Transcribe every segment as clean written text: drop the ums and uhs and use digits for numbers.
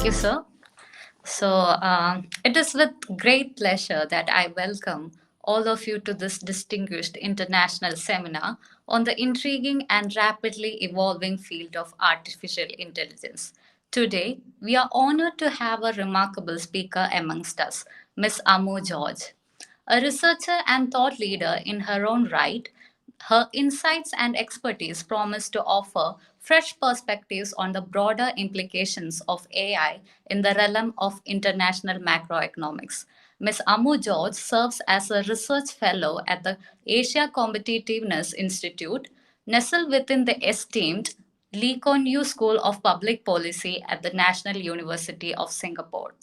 you, sir. It is with great pleasure that I welcome all of you to this distinguished international seminar on the intriguing and rapidly evolving field of artificial intelligence. Today, we are honored to have a remarkable speaker amongst us, Ms. Ammu George. A researcher and thought leader in her own right, her insights and expertise promise to offer fresh perspectives on the broader implications of AI in the realm of international macroeconomics. Ms. Ammu George serves as a research fellow at the Asia Competitiveness Institute, nestled within the esteemed Lee Kuan Yew School of Public Policy at the National University of Singapore.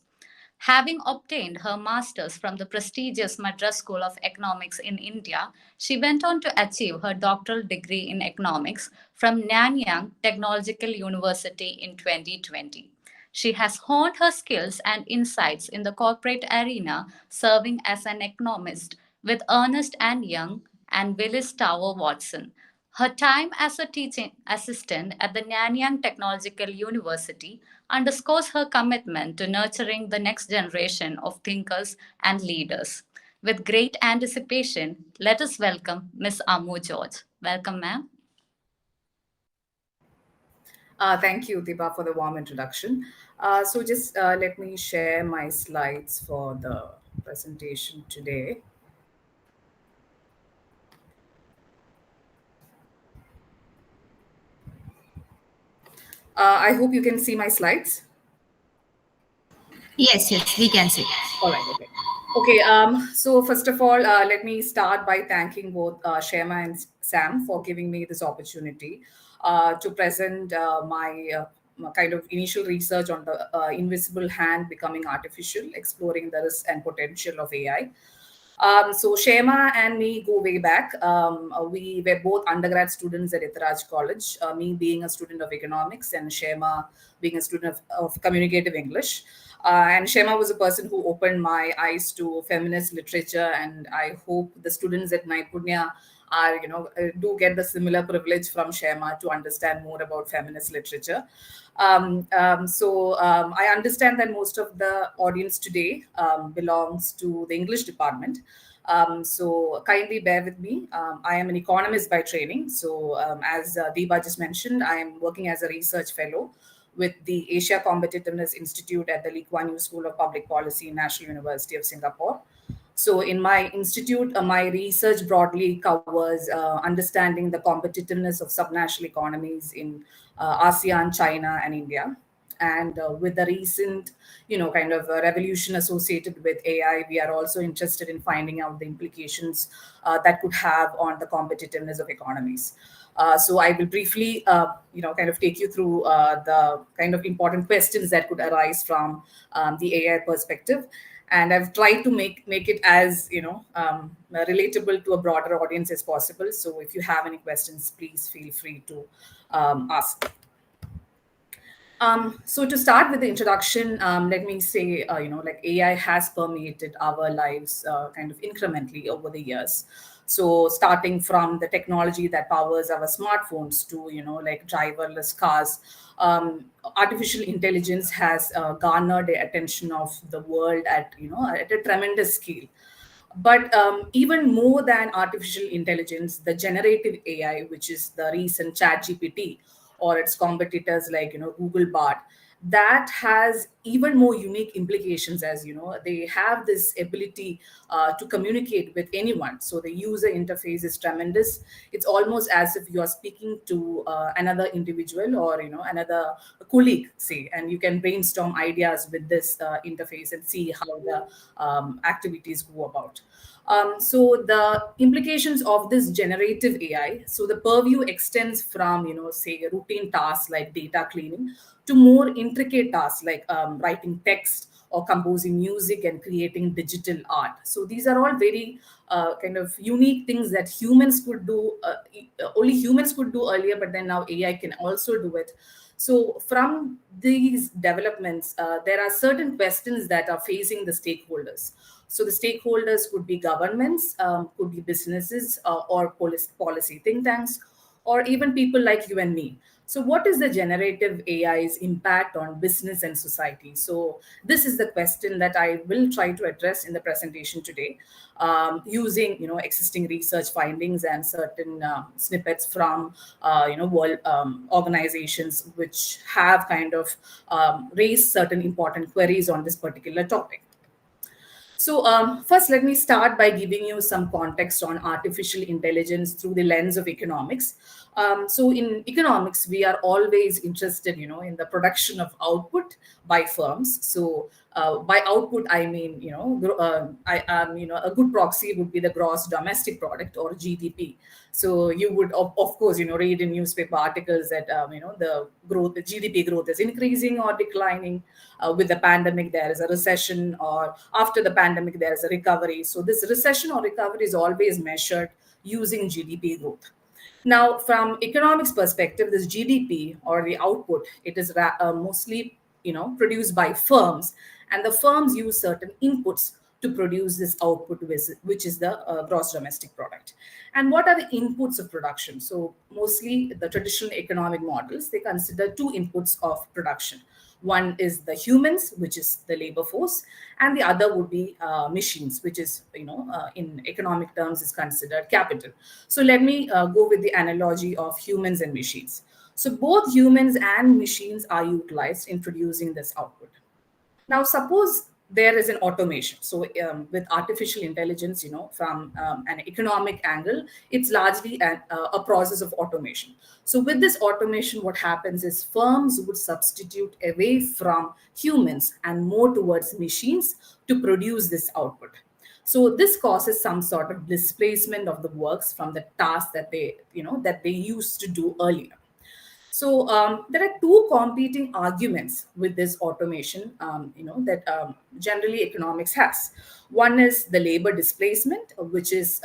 Having obtained her master's from the prestigious Madras School of Economics in India, she went on to achieve her doctoral degree in economics from Nanyang Technological University in 2020. She has honed her skills and insights in the corporate arena, serving as an economist with Ernst and Young and Willis Tower Watson. Her time as a teaching assistant at the Nanyang Technological University underscores her commitment to nurturing the next generation of thinkers and leaders. With great anticipation, let us welcome Ms. Ammu George. Welcome, ma'am. Thank you, Deepa, for the warm introduction. Just let me share my slides for the presentation today. I hope you can see my slides. Yes, we can see. All right, okay. So first of all, let me start by thanking both Shema and Sam for giving me this opportunity to present my kind of initial research on the invisible hand becoming artificial, exploring the risk and potential of AI. So Shema and me go way back. We were both undergrad students at Madras College, me being a student of economics and Shema being a student of communicative English. And Shema was a person who opened my eyes to feminist literature, and I hope the students at Naipunya are, do get the similar privilege from Shema to understand more about feminist literature. I understand that most of the audience today belongs to the English department. So kindly bear with me. I am an economist by training. So as Deepa just mentioned, I am working as a research fellow with the Asia Competitiveness Institute at the Lee Kuan Yew School of Public Policy, National University of Singapore. So in my institute, my research broadly covers understanding the competitiveness of subnational economies in ASEAN, China, and India. And with the recent, kind of revolution associated with AI, we are also interested in finding out the implications that could have on the competitiveness of economies. So I will briefly, kind of take you through the kind of important questions that could arise from the AI perspective. And I've tried to make it as, relatable to a broader audience as possible. So if you have any questions, please feel free to ask. So to start with the introduction, let me say, AI has permeated our lives kind of incrementally over the years. So starting from the technology that powers our smartphones to, like driverless cars, artificial intelligence has garnered the attention of the world at a tremendous scale. But even more than artificial intelligence, the generative AI, which is the recent ChatGPT or its competitors like Google Bard, that has even more unique implications. As they have this ability to communicate with anyone. So the user interface is tremendous. It's almost as if you are speaking to another individual or another colleague, say, and you can brainstorm ideas with this interface and see how the activities go about. So the implications of this generative AI, so the purview extends from, say, routine tasks like data cleaning to more intricate tasks like writing text or composing music and creating digital art. So these are all very kind of unique things that humans could do, only humans could do earlier, but then now AI can also do it. So from these developments, there are certain questions that are facing the stakeholders. So the stakeholders could be governments, could be businesses or policy think tanks, or even people like you and me. So, what is the generative AI's impact on business and society? So, this is the question that I will try to address in the presentation today, using existing research findings and certain snippets from world organizations which have kind of raised certain important queries on this particular topic. So, first, let me start by giving you some context on artificial intelligence through the lens of economics. So, in economics, we are always interested, in the production of output by firms. So, by output, I mean, a good proxy would be the gross domestic product or GDP. So, you would, of course, read in newspaper articles that, the GDP growth is increasing or declining. With the pandemic, there is a recession, or after the pandemic, there is a recovery. So, this recession or recovery is always measured using GDP growth. Now, from economics perspective, this GDP or the output, it is mostly produced by firms, and the firms use certain inputs to produce this output, which is the gross domestic product. And what are the inputs of production? So mostly the traditional economic models, they consider two inputs of production. One is the humans, which is the labor force, and the other would be machines, which is, in economic terms, is considered capital. So let me go with the analogy of humans and machines. So both humans and machines are utilized in producing this output. Now, suppose there is an automation. So, with artificial intelligence, from an economic angle, it's largely a process of automation. So, with this automation, what happens is firms would substitute away from humans and more towards machines to produce this output. So this causes some sort of displacement of the works from the tasks that they used to do earlier. So there are two competing arguments with this automation, that generally economics has. One is the labor displacement, which is,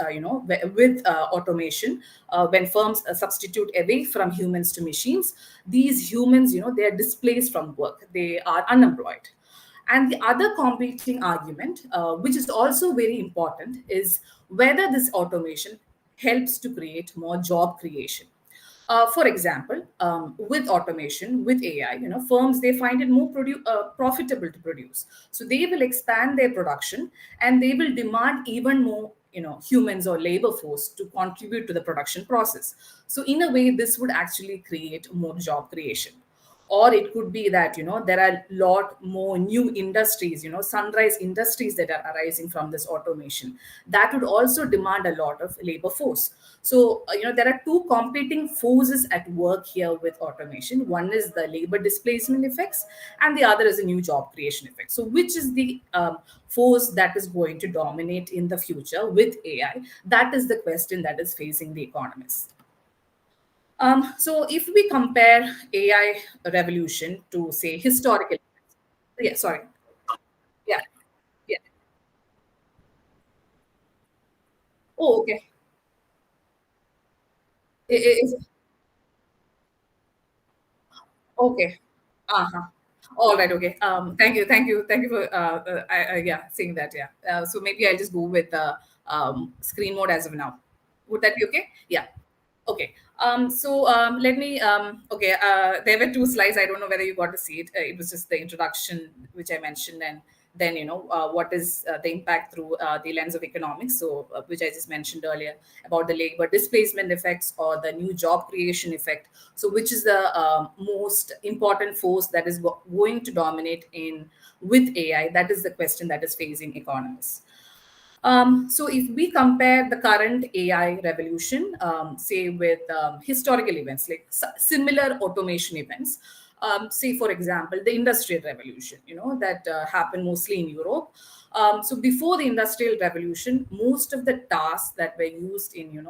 with automation, when firms substitute away from humans to machines, these humans, they are displaced from work. They are unemployed. And the other competing argument, which is also very important, is whether this automation helps to create more job creation. For example, with automation, with AI, firms, they find it more profitable to produce. So they will expand their production, and they will demand even more, humans or labor force to contribute to the production process. So in a way, this would actually create more job creation. Or it could be that there are a lot more new industries, sunrise industries that are arising from this automation, that would also demand a lot of labor force. So there are two competing forces at work here with automation. One is the labor displacement effects, and the other is a new job creation effect. So which is the force that is going to dominate in the future with AI? That is the question that is facing the economists. So if we compare AI revolution to, say, historical, yeah, sorry, yeah, yeah. Oh, okay. Is okay. Uh-huh. All right. Okay. Thank you for yeah, saying that. Yeah. So maybe I'll just go with screen mode as of now. Would that be okay? Yeah. Okay. So let me. Okay. There were two slides. I don't know whether you got to see it. It was just the introduction which I mentioned, and then what is the impact through the lens of economics. So which I just mentioned earlier about the labor displacement effects or the new job creation effect. So which is the most important force that is going to dominate in with AI? That is the question that is facing economists. So if we compare the current AI revolution, say with historical events like similar automation events, say for example the industrial revolution, that happened mostly in Europe. So before the industrial revolution, most of the tasks that were used in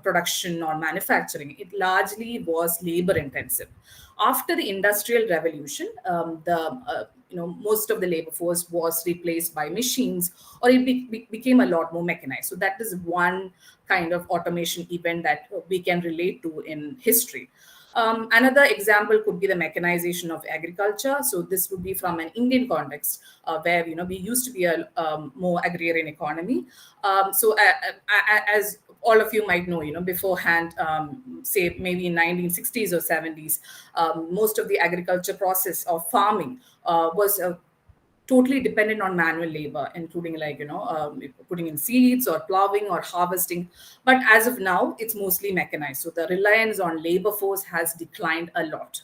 production or manufacturing, it largely was labor intensive. After the industrial revolution, the most of the labor force was replaced by machines, or it became a lot more mechanized. So that is one kind of automation event that we can relate to in history. Another example could be the mechanization of agriculture. So this would be from an Indian context, where we used to be a more agrarian economy. As all of you might know, beforehand, say maybe in 1960s or 70s, most of the agriculture process of farming was totally dependent on manual labor, including putting in seeds or plowing or harvesting. But as of now, it's mostly mechanized. So the reliance on labor force has declined a lot.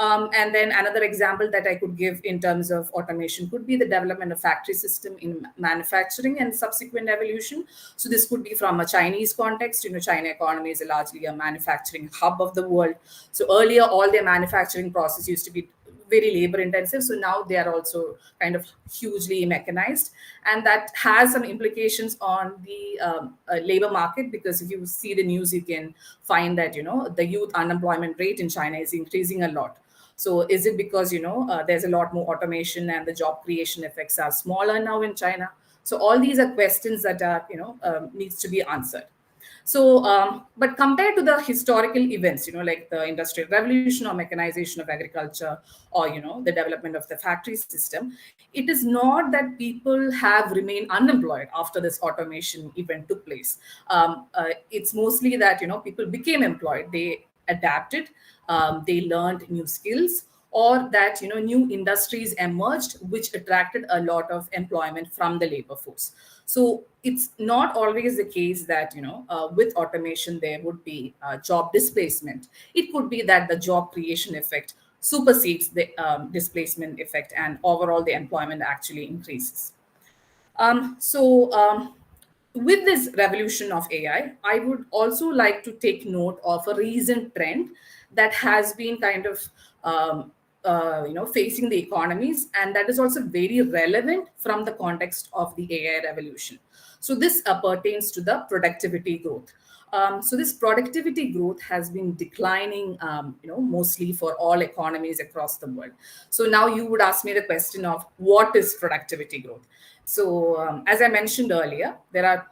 And then another example that I could give in terms of automation could be the development of factory system in manufacturing and subsequent evolution. So this could be from a Chinese context. China economy is largely a manufacturing hub of the world. So earlier, all their manufacturing process used to be very labor intensive. So now they are also kind of hugely mechanized. And that has some implications on the labor market, because if you see the news, you can find that, the youth unemployment rate in China is increasing a lot. So is it because, there's a lot more automation and the job creation effects are smaller now in China? So all these are questions that are, needs to be answered. So, but compared to the historical events, like the Industrial Revolution or mechanization of agriculture, or, the development of the factory system, it is not that people have remained unemployed after this automation event took place. It's mostly that, people became employed, they adapted, they learned new skills, or that new industries emerged which attracted a lot of employment from the labor force. So it's not always the case that with automation there would be job displacement. It could be that the job creation effect supersedes the displacement effect, and overall the employment actually increases. So with this revolution of AI, I would also like to take note of a recent trend that has been kind of facing the economies, and that is also very relevant from the context of the AI revolution. So this pertains to the productivity growth. So this productivity growth has been declining, mostly for all economies across the world. So now you would ask me the question of what is productivity growth? So as I mentioned earlier, there are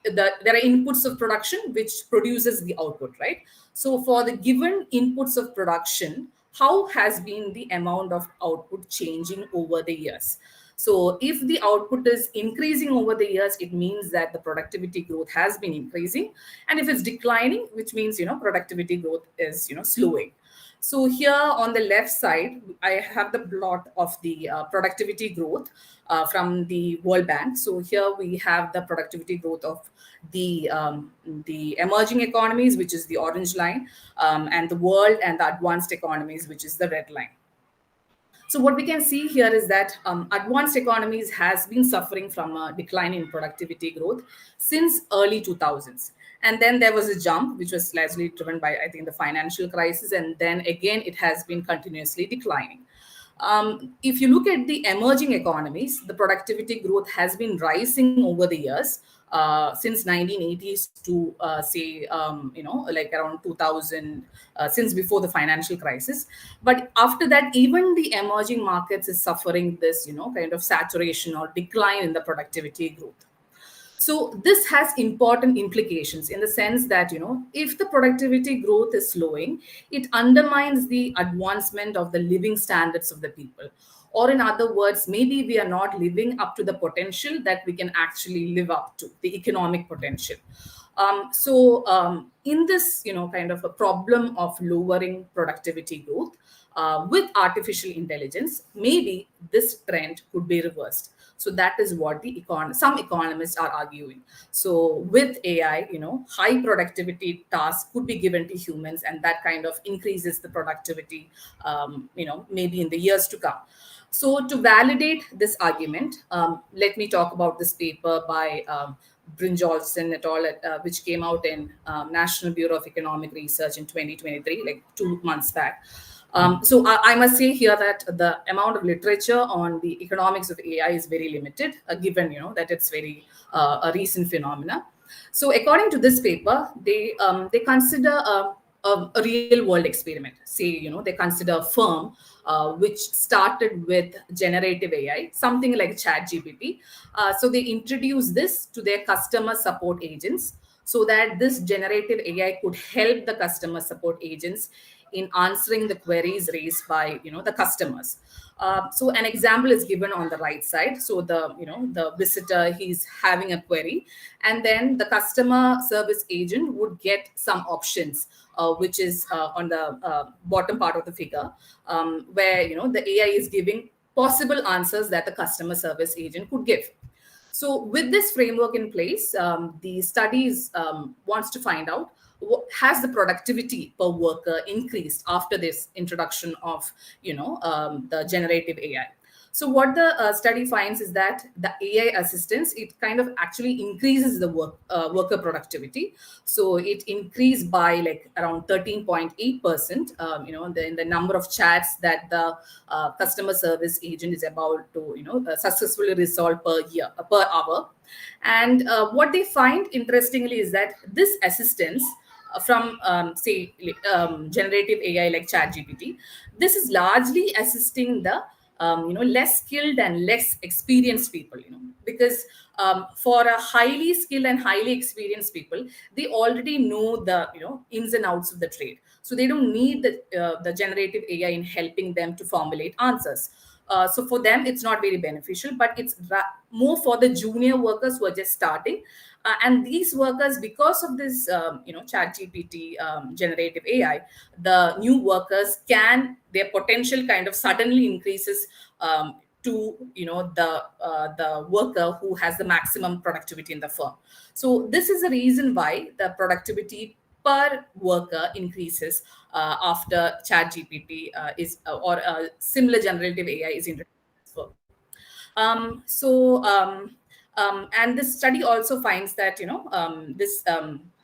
there are inputs of production which produces the output, right? So for the given inputs of production, how has been the amount of output changing over the years? So if the output is increasing over the years, it means that the productivity growth has been increasing. And if it's declining, which means, productivity growth is, slowing. So here on the left side, I have the plot of the productivity growth from the World Bank. So here we have the productivity growth of the emerging economies, which is the orange line, and the world and the advanced economies, which is the red line. So what we can see here is that advanced economies has been suffering from a decline in productivity growth since early 2000s. And then there was a jump, which was largely driven by, I think, the financial crisis. And then again, it has been continuously declining. If you look at the emerging economies, the productivity growth has been rising over the years, since 1980s to say, like around 2000, since before the financial crisis. But after that, even the emerging markets is suffering this, kind of saturation or decline in the productivity growth. So this has important implications in the sense that, if the productivity growth is slowing, it undermines the advancement of the living standards of the people. Or in other words, maybe we are not living up to the potential that we can actually live up to, the economic potential. In this, kind of a problem of lowering productivity growth, with artificial intelligence, maybe this trend could be reversed. So that is what some economists are arguing. So with AI, high productivity tasks could be given to humans, and that kind of increases the productivity, maybe in the years to come. So to validate this argument, let me talk about this paper by Brynjolfsson et al., which came out in National Bureau of Economic Research in 2023, like 2 months back. So I must say here that the amount of literature on the economics of AI is very limited, given that it's very a recent phenomena. So according to this paper, they consider a real world experiment. Say they consider a firm which started with generative AI, something like ChatGPT. So they introduce this to their customer support agents, so that this generative AI could help the customer support agents in answering the queries raised by the customers. So an example is given on the right side. So the visitor, he's having a query, and then the customer service agent would get some options, which is on the bottom part of the figure, where the AI is giving possible answers that the customer service agent could give. So, with this framework in place, the studies wants to find out, has the productivity per worker increased after this introduction of the generative AI. So what the study finds is that the AI assistance, it kind of actually increases the worker productivity. So it increased by like around 13.8%, in the number of chats that the customer service agent is about to successfully resolve per hour. And what they find interestingly is that this assistance from say generative AI like ChatGPT, this is largely assisting the less skilled and less experienced people, because for a highly skilled and highly experienced people, they already know the ins and outs of the trade, so they don't need the generative AI in helping them to formulate answers. So for them, it's not very beneficial, but it's more for the junior workers who are just starting. And these workers, because of this, Chat GPT, generative AI, the new workers can, their potential kind of suddenly increases to the worker who has the maximum productivity in the firm. So this is the reason why the productivity per worker increases after Chat GPT or similar generative AI is introduced. And this study also finds that this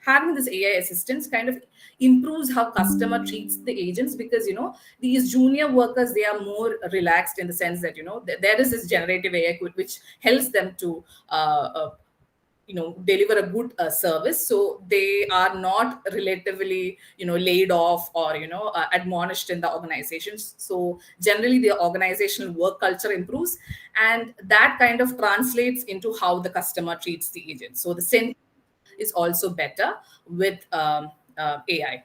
having this AI assistance kind of improves how customer treats the agents, because these junior workers, they are more relaxed in the sense that there is this generative AI which helps them to deliver a good service, so they are not relatively laid off or admonished in the organizations. So generally the organizational work culture improves, and that kind of translates into how the customer treats the agent. So the sentiment is also better with AI.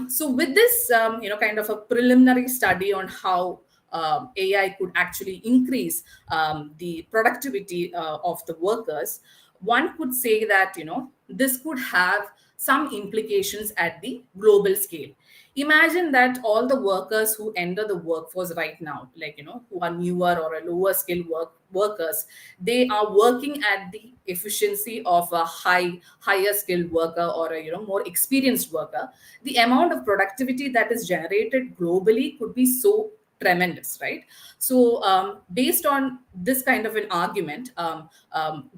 So with this, kind of a preliminary study on how AI could actually increase the productivity of the workers, one could say that this could have some implications at the global scale. Imagine that all the workers who enter the workforce right now, like who are newer or a lower skill workers, they are working at the efficiency of a higher skilled worker or a more experienced worker. The amount of productivity that is generated globally could be so tremendous, right? So based on this kind of an argument,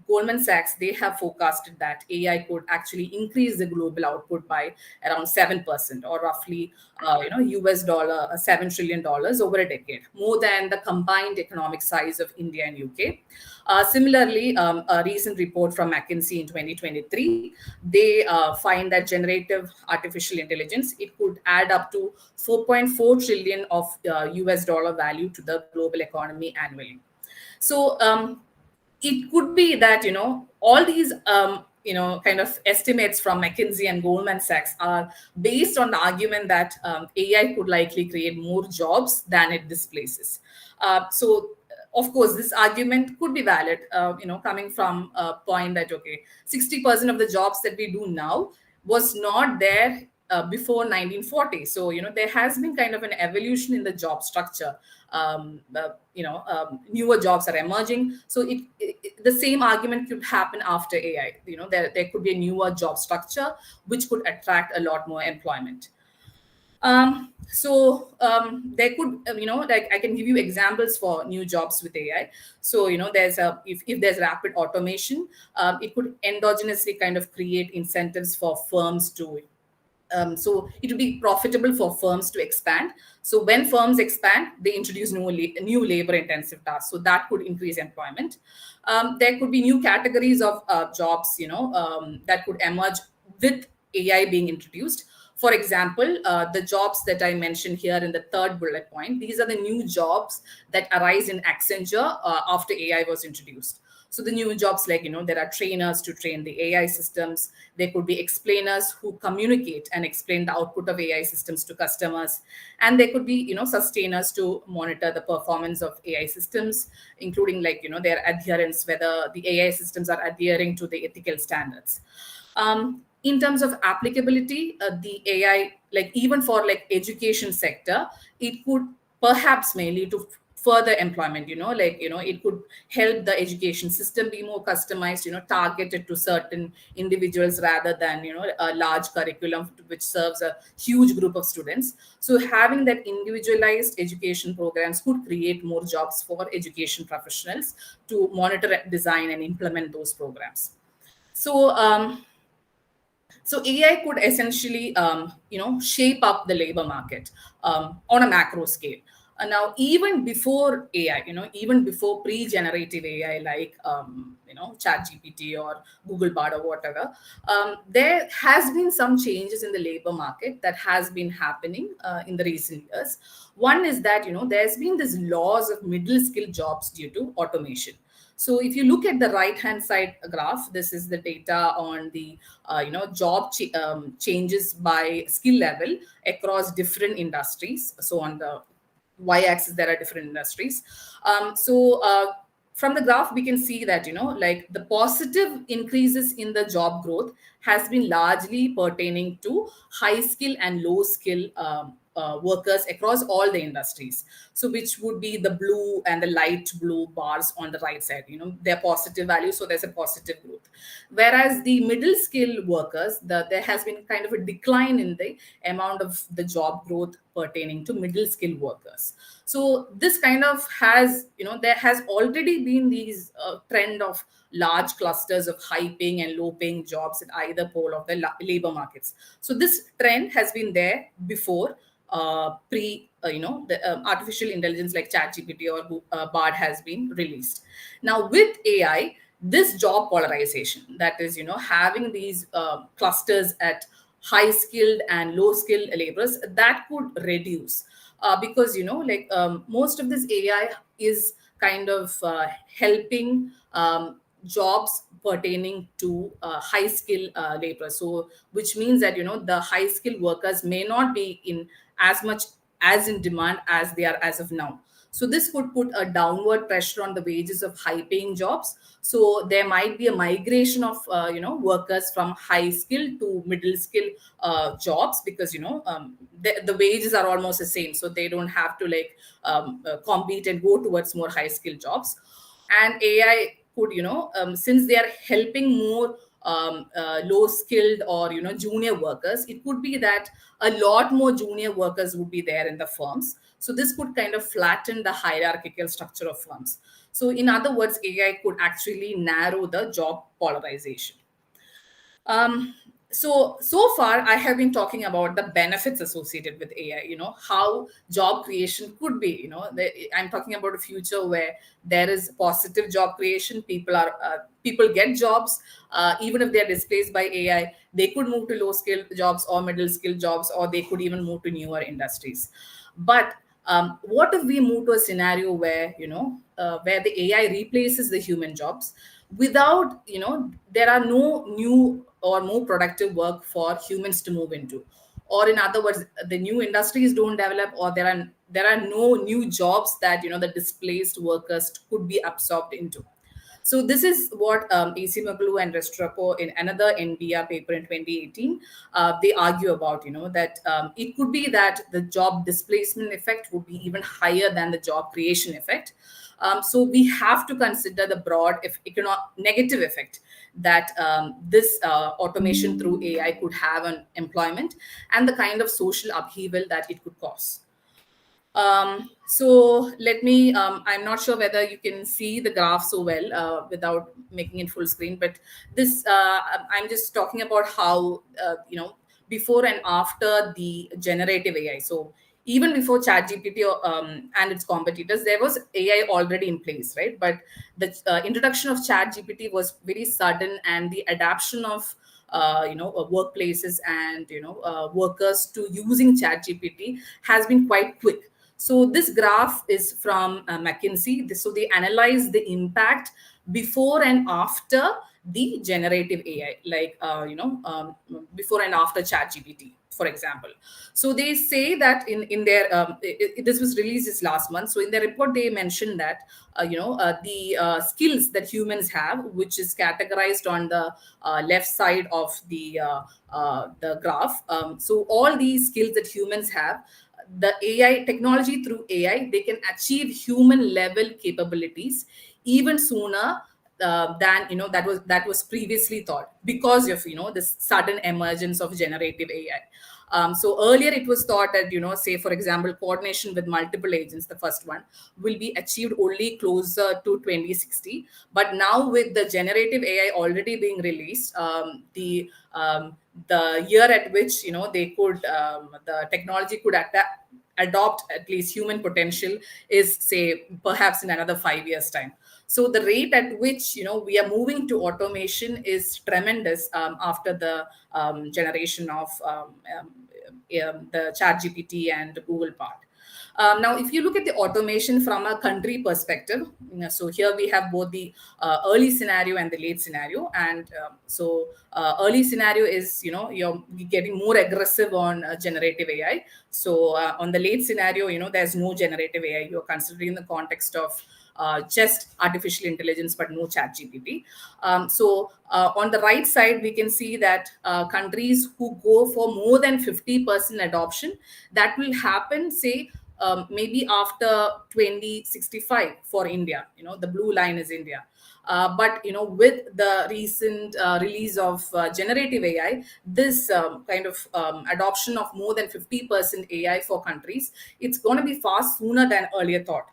Goldman Sachs, they have forecasted that AI could actually increase the global output by around 7%, or roughly US dollar $7 trillion over a decade, more than the combined economic size of India and UK. Similarly, a recent report from McKinsey in 2023, they find that generative artificial intelligence, it could add up to 4.4 trillion of US dollar value to the global economy annually. So it could be that all these kind of estimates from McKinsey and Goldman Sachs are based on the argument that AI could likely create more jobs than it displaces. So of course this argument could be valid, coming from a point that okay, 60% of the jobs that we do now was not there before 1940. So there has been kind of an evolution in the job structure. Newer jobs are emerging, so the same argument could happen after AI. There could be a newer job structure which could attract a lot more employment. There could, like I can give you examples for new jobs with AI. So, there's if there's rapid automation, it could endogenously kind of create incentives for firms to, so it will be profitable for firms to expand. So when firms expand, they introduce new labor intensive tasks. So that could increase employment. There could be new categories of jobs, that could emerge with AI being introduced. For example, the jobs that I mentioned here in the third bullet point, these are the new jobs that arise in Accenture after AI was introduced. So the new jobs, like, there are trainers to train the AI systems. There could be explainers who communicate and explain the output of AI systems to customers. And there could be, sustainers to monitor the performance of AI systems, including, like, their adherence, whether the AI systems are adhering to the ethical standards. In terms of applicability, the AI, like, even for like education sector, it could perhaps may lead to further employment, like, it could help the education system be more customized, targeted to certain individuals rather than, a large curriculum which serves a huge group of students. So having that individualized education programs could create more jobs for education professionals to monitor, design, and implement those programs. So AI could essentially, shape up the labor market on a macro scale. Now, even before AI, even before pre-generative AI, like, ChatGPT or Google Bard or whatever, there has been some changes in the labor market that has been happening in the recent years. One is that, there's been this loss of middle skill jobs due to automation. So if you look at the right hand side graph, this is the data on the changes by skill level across different industries. So on the y-axis there are different industries. From the graph we can see that, like, the positive increases in the job growth has been largely pertaining to high skill and low skill workers across all the industries. So which would be the blue and the light blue bars on the right side, they're positive values, so there's a positive growth. Whereas the middle skill workers, there has been kind of a decline in the amount of the job growth pertaining to middle skill workers. So this kind of has, there has already been these trend of large clusters of high paying and low paying jobs at either pole of the labor markets. So this trend has been there before the artificial intelligence like ChatGPT or Bard has been released. Now with AI, this job polarization, that is, having these clusters at high skilled and low skilled laborers, that could reduce, because, like, most of this AI is kind of helping jobs pertaining to high skill labor. So which means that, the high skilled workers may not be in as much as in demand as they are as of now. So this could put a downward pressure on the wages of high paying jobs. So there might be a migration of workers from high skill to middle skill jobs, because, the wages are almost the same, so they don't have to, like, compete and go towards more high skill jobs. And AI could, since they are helping more low skilled or, junior workers, it could be that a lot more junior workers would be there in the firms. So this could kind of flatten the hierarchical structure of firms. So in other words, AI could actually narrow the job polarization. um, so far I have been talking about the benefits associated with AI, how job creation could be, I'm talking about a future where there is positive job creation. People get jobs, even if they're displaced by AI. They could move to low skilled jobs or middle skilled jobs, or they could even move to newer industries. But what if we move to a scenario where, where the AI replaces the human jobs without, there are no new or more productive work for humans to move into? Or in other words, the new industries don't develop, or there are no new jobs that, the displaced workers could be absorbed into. So this is what AC Maglu and Restrepo in another NBR paper in 2018, they argue about, that it could be that the job displacement effect would be even higher than the job creation effect. So we have to consider the broad negative effect that this automation through AI could have on employment, and the kind of social upheaval that it could cause. So let me, I'm not sure whether you can see the graph so well without making it full screen, but this, I'm just talking about how, before and after the generative AI. So even before ChatGPT and its competitors, there was AI already in place, right? But the introduction of ChatGPT was very sudden, and the adaptation of workplaces and workers to using ChatGPT has been quite quick. So this graph is from McKinsey. So they analyze the impact before and after the generative AI, like before and after ChatGPT, for example. So they say that in their this was released this last month. So in their report, they mentioned that the skills that humans have, which is categorized on the left side of the graph. So all these skills that humans have, the AI technology, through AI, they can achieve human level capabilities even sooner than that was previously thought, because of this sudden emergence of generative AI. So earlier it was thought that, say for example, coordination with multiple agents, the first one, will be achieved only closer to 2060. But now with the generative AI already being released, the year at which they could the technology could adopt at least human potential is, say, perhaps in another 5 years time. So the rate at which we are moving to automation is tremendous after the generation of the chat gpt and Google part. Now, if you look at the automation from a country perspective, so here we have both the early scenario and the late scenario. And early scenario is, you're getting more aggressive on generative AI. So on the late scenario, there's no generative AI. You're considering the context of just artificial intelligence, but no chat GPT. On the right side, we can see that countries who go for more than 50% adoption, that will happen, say, maybe after 2065 for India. The blue line is India. But with the recent release of generative AI, this kind of adoption of more than 50% AI for countries, it's going to be far sooner than earlier thought.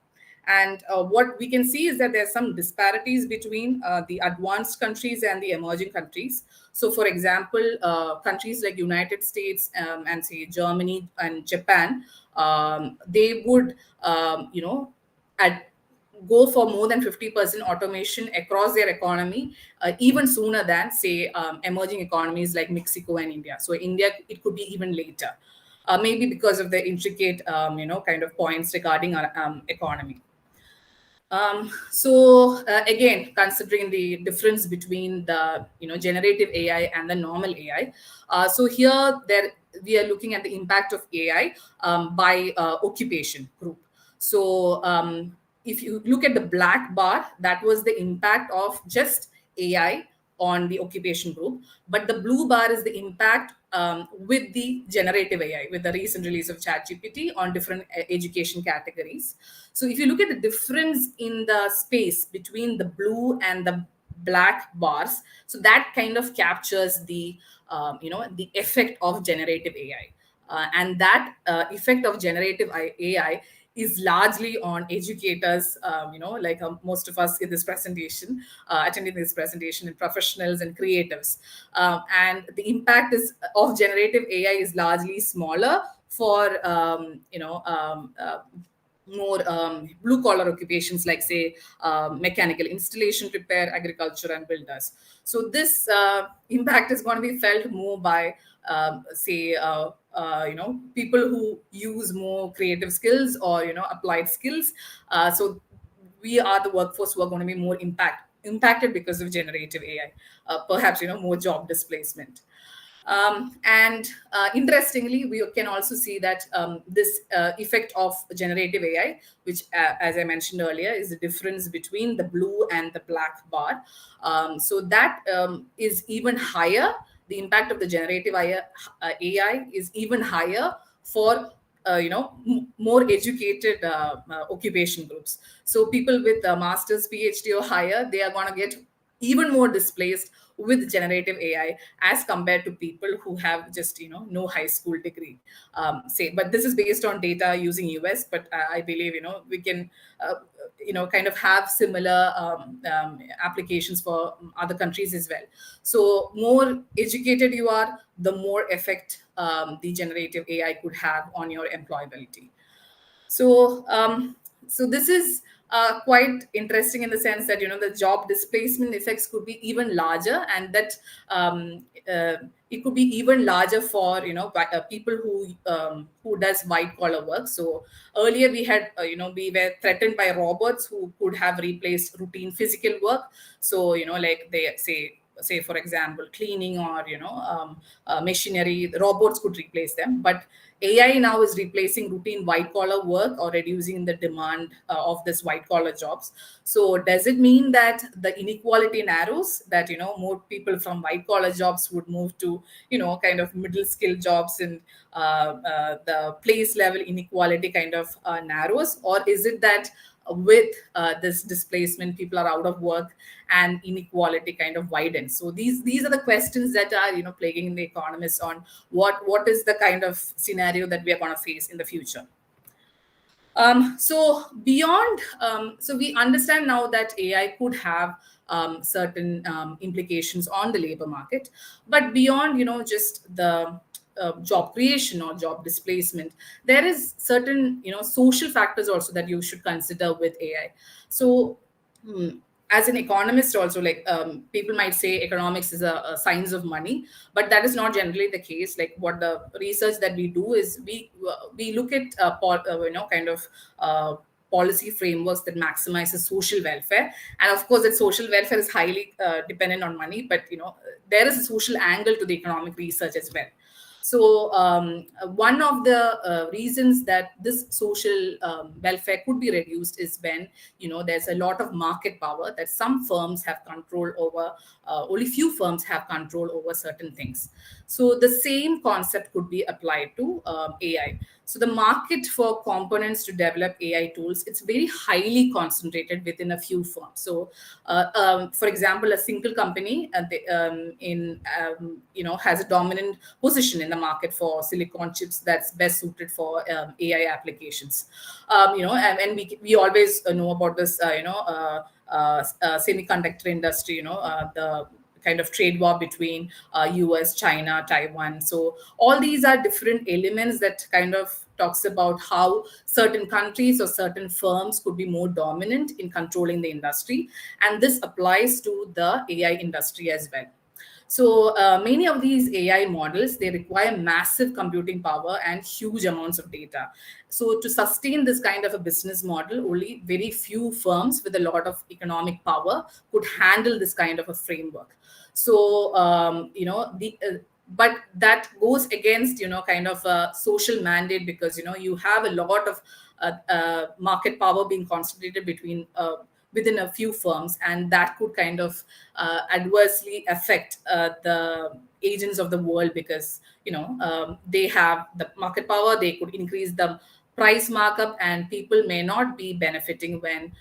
And what we can see is that there's some disparities between the advanced countries and the emerging countries. So, for example, countries like United States and, say, Germany and Japan, they would, at go for more than 50% automation across their economy even sooner than, say, emerging economies like Mexico and India. So India, it could be even later, maybe because of the intricate kind of points regarding our economy. Again, considering the difference between the generative AI and the normal AI, so here there we are looking at the impact of AI by occupation group. So if you look at the black bar, that was the impact of just AI on the occupation group, but the blue bar is the impact with the generative AI, with the recent release of ChatGPT on different education categories. So if you look at the difference in the space between the blue and the black bars, so that kind of captures the the effect of generative AI. And that effect of generative AI is largely on educators, like most of us in this presentation, attending this presentation, and professionals and creatives. And the impact is of generative AI is largely smaller for more blue collar occupations, like, say, mechanical installation, repair, agriculture, and builders. So this impact is going to be felt more by say people who use more creative skills or applied skills. So we are the workforce who are going to be more impacted because of generative AI, perhaps more job displacement. And interestingly, we can also see that this effect of generative AI, which, as I mentioned earlier, is the difference between the blue and the black bar. So that is even higher. The impact of the generative AI is even higher for more educated occupation groups. So people with a master's, PhD or higher, they are going to get even more displaced with generative AI as compared to people who have just no high school degree. Say, but this is based on data using US, but I believe we can kind of have similar applications for other countries as well. So more educated you are, the more effect the generative AI could have on your employability. So, so this is quite interesting in the sense that the job displacement effects could be even larger, and that it could be even larger for people who does white collar work. So earlier we had we were threatened by robots who could have replaced routine physical work. So like they say for example cleaning or machinery, the robots could replace them. But AI now is replacing routine white collar work or reducing the demand of this white collar jobs. So does it mean that the inequality narrows, that more people from white collar jobs would move to kind of middle skill jobs, and the place level inequality kind of narrows? Or is it that with this displacement people are out of work and inequality kind of widens? So these are the questions that are plaguing the economists on what is the kind of scenario that we are going to face in the future. So we understand now that AI could have certain implications on the labor market, but beyond just the job creation or job displacement, there is certain social factors also that you should consider with AI. So as an economist also, like people might say economics is a science of money, but that is not generally the case. Like what the research that we do is we look at kind of policy frameworks that maximizes social welfare. And of course that social welfare is highly dependent on money, but there is a social angle to the economic research as well. So one of the reasons that this social welfare could be reduced is when there's a lot of market power that some firms have control over. Only few firms have control over certain things. So the same concept could be applied to AI. So the market for components to develop AI tools, it's very highly concentrated within a few firms. So, for example, a single company has a dominant position in the market for silicon chips that's best suited for AI applications. And we always know about this, semiconductor industry. The kind of trade war between US, China, Taiwan. So all these are different elements that kind of talks about how certain countries or certain firms could be more dominant in controlling the industry. And this applies to the AI industry as well. So many of these AI models, they require massive computing power and huge amounts of data. So to sustain this kind of a business model, only very few firms with a lot of economic power could handle this kind of a framework. So but that goes against kind of a social mandate, because you have a lot of market power being concentrated within a few firms, and that could kind of adversely affect the agents of the world, because they have the market power. They could increase the price markup, and people may not be benefiting when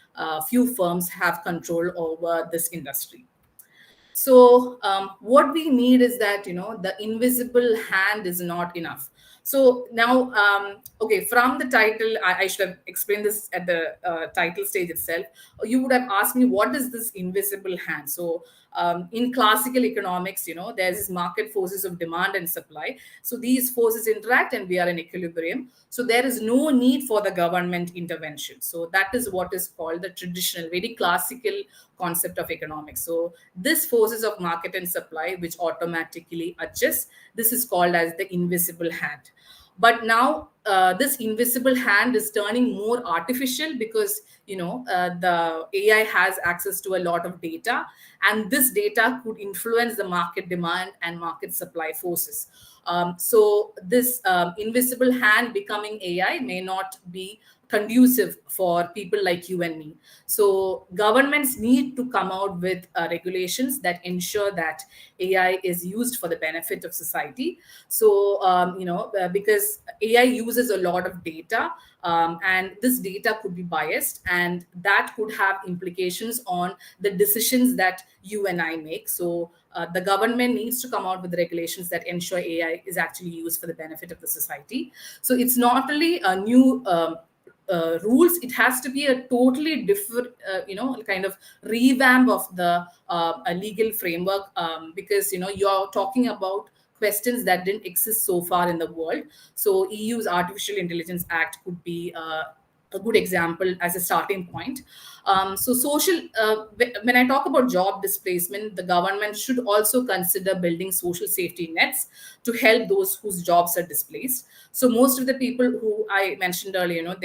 few firms have control over this industry. So what we need is that the invisible hand is not enough. So now okay, from the title, I should have explained this at the title stage itself. You would have asked me, what is this invisible hand? So in classical economics, there's market forces of demand and supply. So these forces interact and we are in equilibrium. So there is no need for the government intervention. So that is what is called the traditional, very classical concept of economics. So this forces of market and supply, which automatically adjust, this is called as the invisible hand. But now this invisible hand is turning more artificial, because the AI has access to a lot of data, and this data could influence the market demand and market supply forces. So this invisible hand becoming AI may not be conducive for people like you and me. So governments need to come out with regulations that ensure that AI is used for the benefit of society. So because AI uses a lot of data, and this data could be biased, and that could have implications on the decisions that you and I make. So the government needs to come out with regulations that ensure AI is actually used for the benefit of the society. So it's not only a new rules, it has to be a totally different kind of revamp of the legal framework, because you're talking about questions that didn't exist so far in the world. So EU's Artificial Intelligence Act could be a good example as a starting point. So when I talk about job displacement, the government should also consider building social safety nets to help those whose jobs are displaced. So most of the people who I mentioned earlier,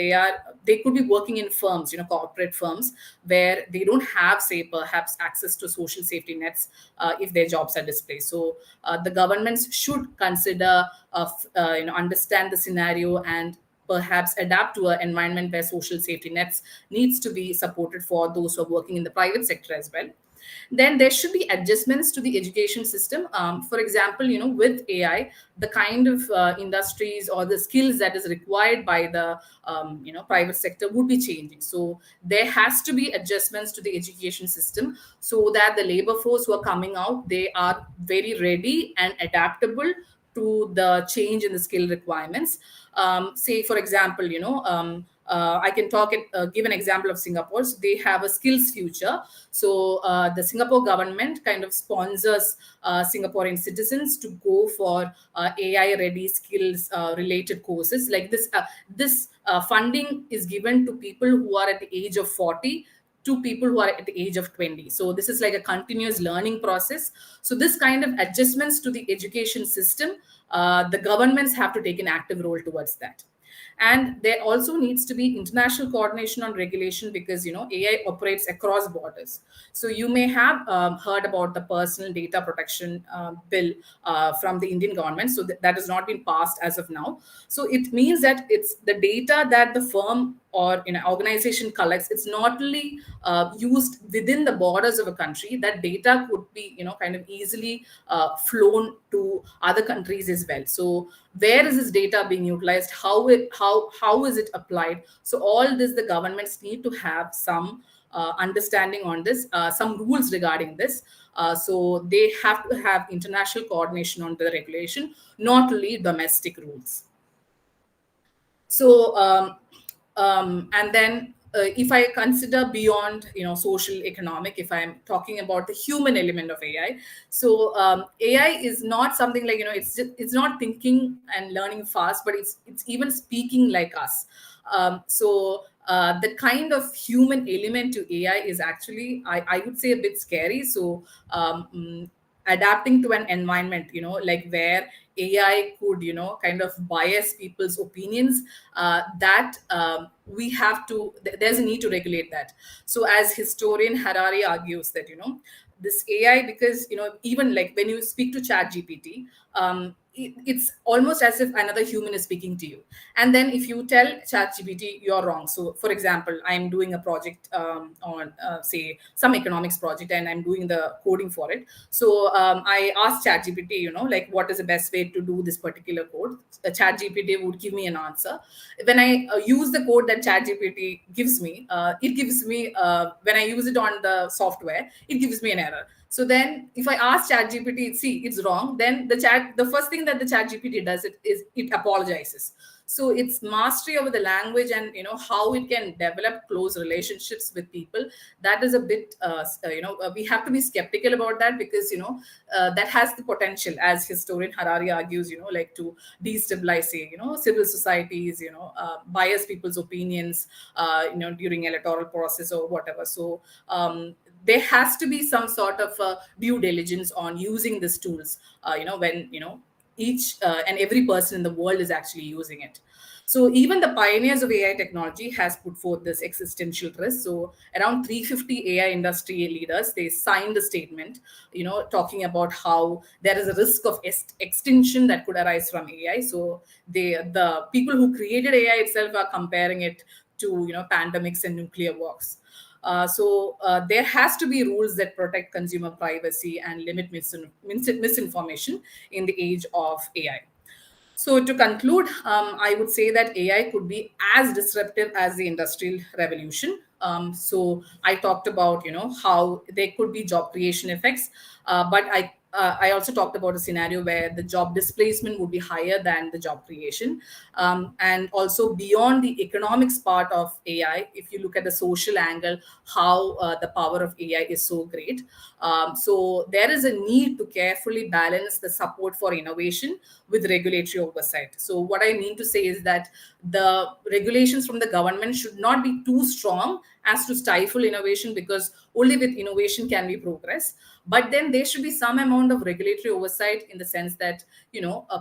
they could be working in firms, corporate firms, where they don't have, say, perhaps access to social safety nets if their jobs are displaced. So the governments should consider, understand the scenario and perhaps adapt to an environment where social safety nets needs to be supported for those who are working in the private sector as well. Then there should be adjustments to the education system. For example, with AI, the kind of industries or the skills that is required by the private sector would be changing. So there has to be adjustments to the education system so that the labor force who are coming out, they are very ready and adaptable to the change in the skill requirements. Say, for example, I can give an example of Singapore. So they have a skills future. So the Singapore government kind of sponsors Singaporean citizens to go for AI ready skills related courses like this. This funding is given to people who are at the age of 40 to people who are at the age of 20. So this is like a continuous learning process. So this kind of adjustments to the education system, the governments have to take an active role towards that. And there also needs to be international coordination on regulation, because AI operates across borders. So you may have heard about the personal data protection bill from the Indian government. So that has not been passed as of now. So it means that it's the data that the firm or organization collects, it's not only used within the borders of a country. That data could be kind of easily flown to other countries as well. So where is this data being utilized, how is it applied? So all this, the governments need to have some understanding on this, some rules regarding this. So they have to have international coordination on the regulation, not only domestic rules. So and then if I consider beyond social economic, if I'm talking about the human element of AI, so AI is not something like it's not thinking and learning fast, but it's even speaking like us. The kind of human element to AI is actually, I would say, a bit scary. So adapting to an environment like where AI could kind of bias people's opinions, that we have to there's a need to regulate that. So as historian Harari argues that this AI, because even like when you speak to chat GPT, it's almost as if another human is speaking to you. And then if you tell ChatGPT you're wrong, so for example, I'm doing a project on say some economics project, and I'm doing the coding for it. So I asked ChatGPT, like what is the best way to do this particular code. ChatGPT would give me an answer. When I use the code that ChatGPT gives me, it gives me when I use it on the software, it gives me an error. So then if I ask ChatGPT, see, it's wrong, then the first thing that the ChatGPT does is it apologizes. So it's mastery over the language, and how it can develop close relationships with people. That is a bit we have to be skeptical about that, because that has the potential, as historian Harari argues, like to destabilize, say, civil societies, bias people's opinions during electoral process or whatever. So there has to be some sort of due diligence on using these tools when each and every person in the world is actually using it. So even the pioneers of AI technology has put forth this existential risk. So around 350 AI industry leaders, they signed a statement talking about how there is a risk of extinction that could arise from AI. So the people who created AI itself are comparing it to pandemics and nuclear wars. There has to be rules that protect consumer privacy and limit misinformation in the age of AI. So to conclude, I would say that AI could be as disruptive as the industrial revolution. So I talked about how there could be job creation effects, but I also talked about a scenario where the job displacement would be higher than the job creation. And also beyond the economics part of AI, if you look at the social angle, how the power of AI is so great. So there is a need to carefully balance the support for innovation with regulatory oversight. So what I mean to say is that the regulations from the government should not be too strong as to stifle innovation, because only with innovation can we progress. But then there should be some amount of regulatory oversight, in the sense that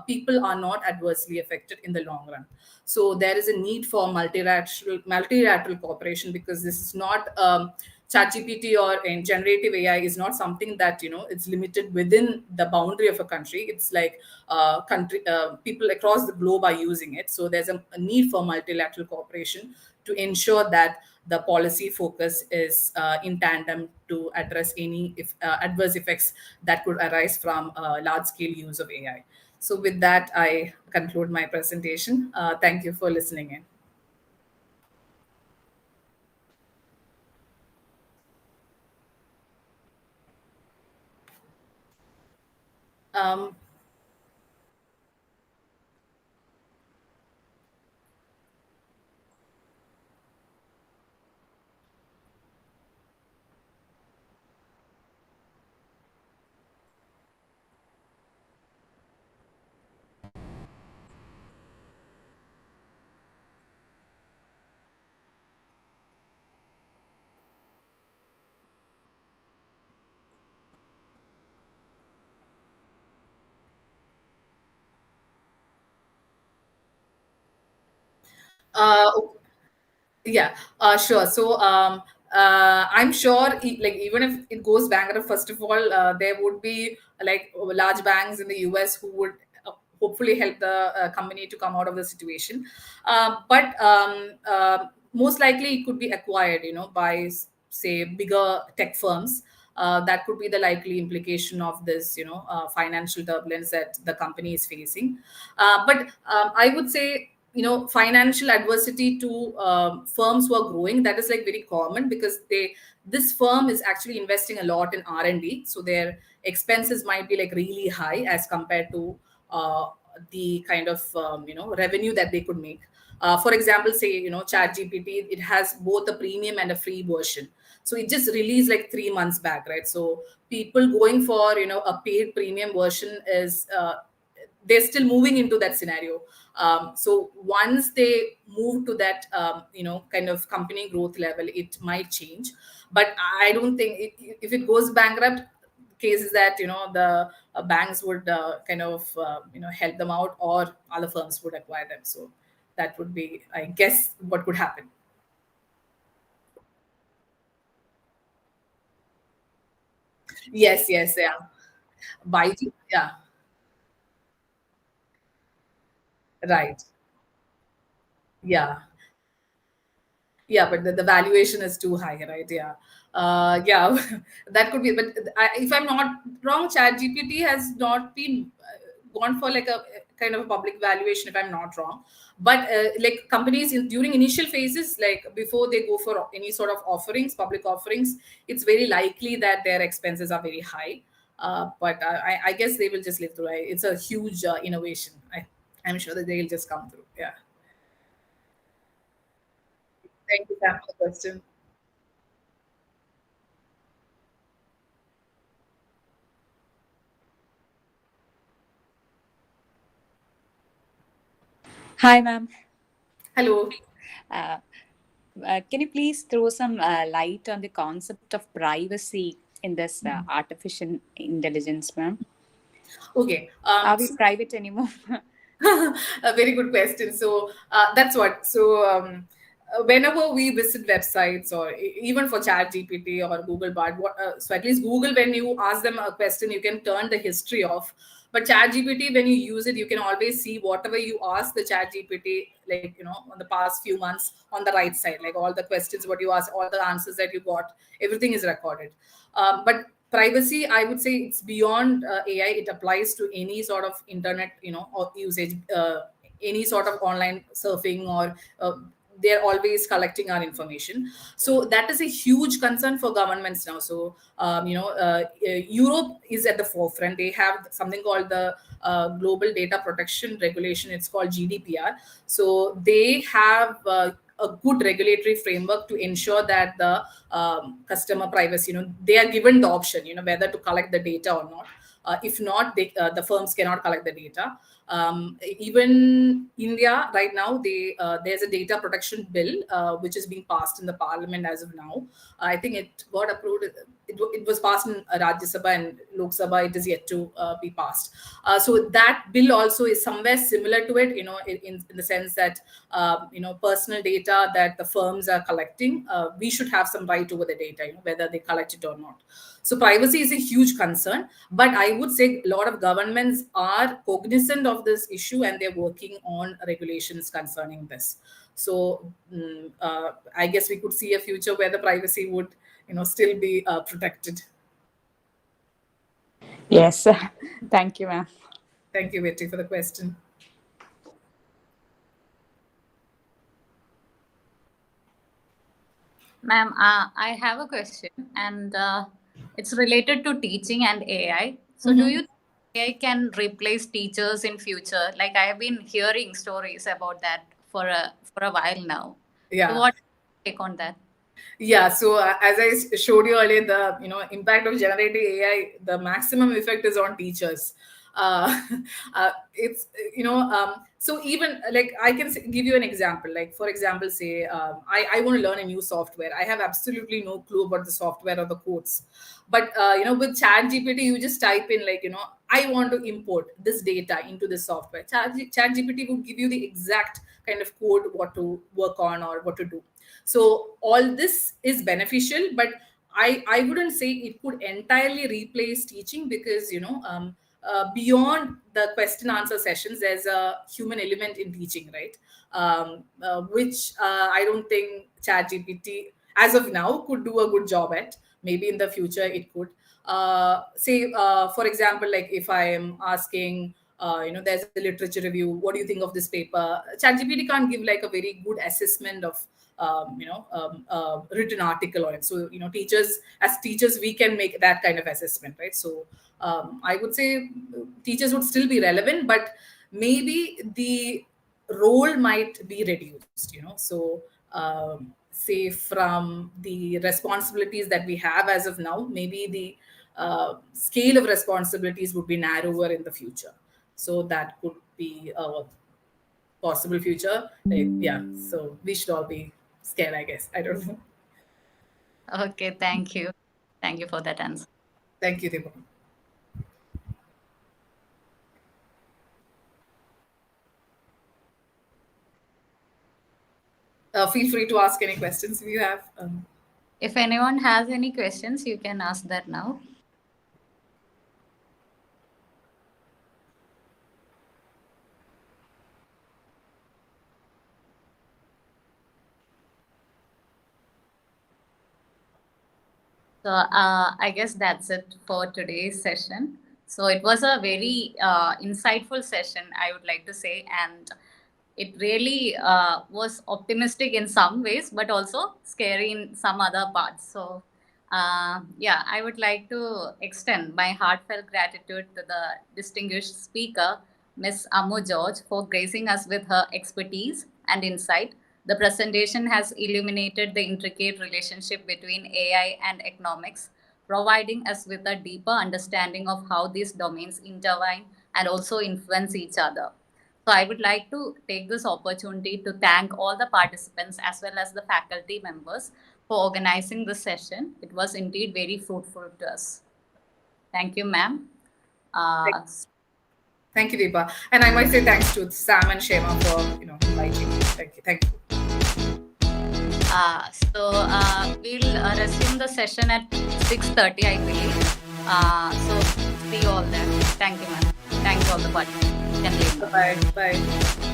people are not adversely affected in the long run. So there is a need for multilateral cooperation, because this is not ChatGPT or generative AI is not something that it's limited within the boundary of a country. It's like country people across the globe are using it. So there's a need for multilateral cooperation to ensure that the policy focus is in tandem to address any adverse effects that could arise from large scale use of AI. So with that, I conclude my presentation. Thank you for listening in. Um, uh, Yeah, sure. So I'm sure, like even if it goes bankrupt, first of all, there would be like large banks in the US who would hopefully help the company to come out of the situation. But most likely it could be acquired, by say bigger tech firms. That could be the likely implication of this, financial turbulence that the company is facing. But I would say, financial adversity to firms who are growing, that is like very common, because this firm is actually investing a lot in R&D, so their expenses might be like really high as compared to the kind of revenue that they could make. For example, say chat gpt, it has both a premium and a free version. So it just released like 3 months back, right? So people going for a paid premium version is they're still moving into that scenario. So once they move to that kind of company growth level, it might change. But I don't think if it goes bankrupt, cases that the banks would kind of help them out, or other firms would acquire them. So that would be, I guess, what could happen. Yes, yes, yeah. By yeah, right. Yeah, yeah, but the valuation is too high, right? Yeah. Yeah. That could be. But if I'm not wrong, chat gpt has not been gone for like a kind of a public valuation, if I'm not wrong. But like companies during initial phases, like before they go for any sort of offerings, public offerings, it's very likely that their expenses are very high. But I guess they will just live through it. It's a huge innovation. I'm sure that they'll just come through. Yeah. Thank you, Sam, for the question. Hi, ma'am. Hello. Uh, can you please throw some light on the concept of privacy in this artificial intelligence, ma'am? Okay. Are we private anymore? A very good question. So that's what. So whenever we visit websites, or even for Chat GPT or Google Bard, so at least Google, when you ask them a question, you can turn the history off. But Chat GPT, when you use it, you can always see whatever you ask the Chat GPT, like on the past few months, on the right side, like all the questions what you asked, all the answers that you got, everything is recorded. But privacy, I would say, it's beyond AI. It applies to any sort of internet or usage, any sort of online surfing, or they're always collecting our information. So that is a huge concern for governments now. So Europe is at the forefront. They have something called the global data protection regulation. It's called GDPR. So they have a good regulatory framework to ensure that the customer privacy, they are given the option, whether to collect the data or not. If not, the firms cannot collect the data. Even India right now, there's a data protection bill which is being passed in the parliament as of now. I think it got approved. It was passed in Rajya Sabha and Lok Sabha. It is yet to be passed. So that bill also is somewhere similar to it, in the sense that personal data that the firms are collecting, we should have some right over the data, whether they collect it or not. So privacy is a huge concern, but I would say a lot of governments are cognizant of this issue and they're working on regulations concerning this. So I guess we could see a future where the privacy would, still be protected. Yes. Thank you, ma'am. Thank you, Betty, for the question. Ma'am, I have a question, and it's related to teaching and AI. So, do you think AI can replace teachers in future? Like, I have been hearing stories about that for a while now. Yeah. So, what take on that? Yeah, so as I showed you earlier, the impact of generative AI, the maximum effect is on teachers. It's so even like I can give you an example. Like for example, say I want to learn a new software. I have absolutely no clue about the software or the codes, but with ChatGPT, you just type in like I want to import this data into this software. ChatGPT will give you the exact kind of code what to work on or what to do. So all this is beneficial, but I wouldn't say it could entirely replace teaching, because beyond the question answer sessions, there's a human element in teaching, right? Which I don't think ChatGPT as of now could do a good job at. Maybe in the future it could. Say for example, like if I am asking, there's a literature review, what do you think of this paper? ChatGPT can't give like a very good assessment of written article on it. So as teachers we can make that kind of assessment, right? So I would say teachers would still be relevant, but maybe the role might be reduced. So say from the responsibilities that we have as of now, maybe the scale of responsibilities would be narrower in the future. So that could be a possible future. Yeah, so we should all be scared, I guess. I don't know. Okay, thank you. Thank you for that answer. Thank you, Deepak. Feel free to ask any questions if you have. If anyone has any questions, you can ask that now. So I guess that's it for today's session. So it was a very insightful session, I would like to say, and it really was optimistic in some ways, but also scary in some other parts. So yeah, I would like to extend my heartfelt gratitude to the distinguished speaker, Ms. Ammu George, for gracing us with her expertise and insight. The presentation has illuminated the intricate relationship between AI and economics, providing us with a deeper understanding of how these domains intertwine and also influence each other. So I would like to take this opportunity to thank all the participants as well as the faculty members for organizing this session. It was indeed very fruitful to us. Thank you, ma'am. Thank you, Deepa. And I might say thanks to Sam and Shema for inviting me. Thank you. Thank you. So we'll resume the session at 6:30, I believe. So see you all there. Thank you, ma'am. Thank you all the participants. Bye. Bye.